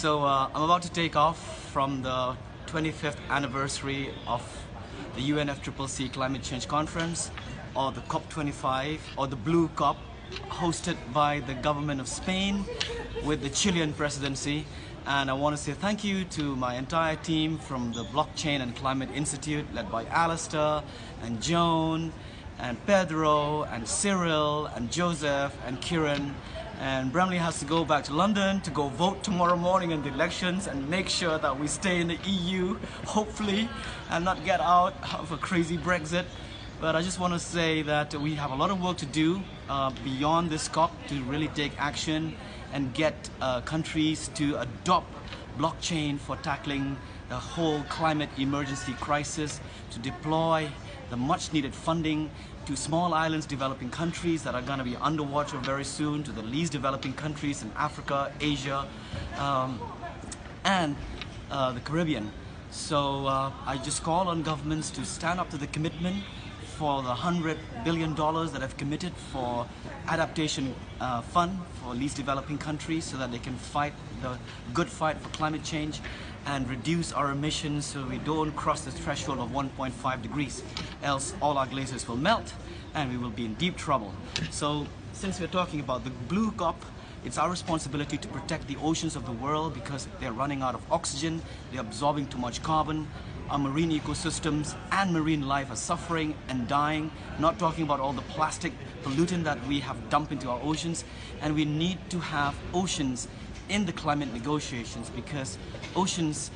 I'm about to take off from the 25th anniversary of the UNFCCC Climate Change Conference, or the COP25, or the Blue COP, hosted by the government of Spain with the Chilean presidency. And I want to say thank you to my entire team from the Blockchain and Climate Institute, led by Alistair and Joan and Pedro and Cyril and Joseph and Kieran. And Bramley has to go back to London to go vote tomorrow morning in the elections and make sure that we stay in the EU, hopefully, and not get out of a crazy Brexit. But I just want to say that we have a lot of work to do beyond this COP to really take action and get countries to adopt blockchain for tackling the whole climate emergency crisis, to deploy the much needed funding to small islands developing countries that are going to be underwater very soon, to the least developing countries in Africa, Asia, and the Caribbean. So I just call on governments to stand up to the commitment for the $100 billion that have committed for adaptation fund for least developing countries, so that they can fight the good fight for climate change and reduce our emissions so we don't cross the threshold of 1.5 degrees. Else all our glaciers will melt and we will be in deep trouble. So since we're talking about the Blue COP, it's our responsibility to protect the oceans of the world because they're running out of oxygen, they're absorbing too much carbon. Our marine ecosystems and marine life are suffering and dying, not talking about all the plastic pollutant that we have dumped into our oceans. And we need to have oceans in the climate negotiations, because oceans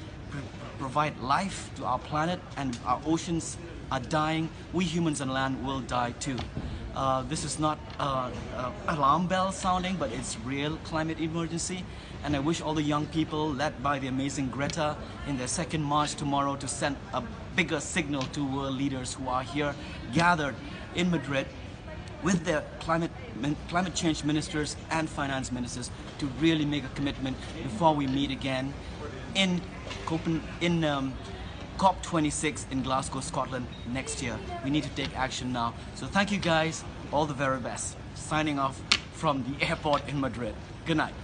provide life to our planet, and our oceans are dying. We humans on land will die too. This is not alarm bell sounding, but it's real climate emergency. And I wish all the young people, led by the amazing Greta, in their second march tomorrow, to send a bigger signal to world leaders who are here gathered in Madrid with their climate change ministers and finance ministers, to really make a commitment before we meet again in COP26 in Glasgow, Scotland next year. We need to take action now. So thank you guys, all the very best. Signing off from the airport in Madrid. Good night.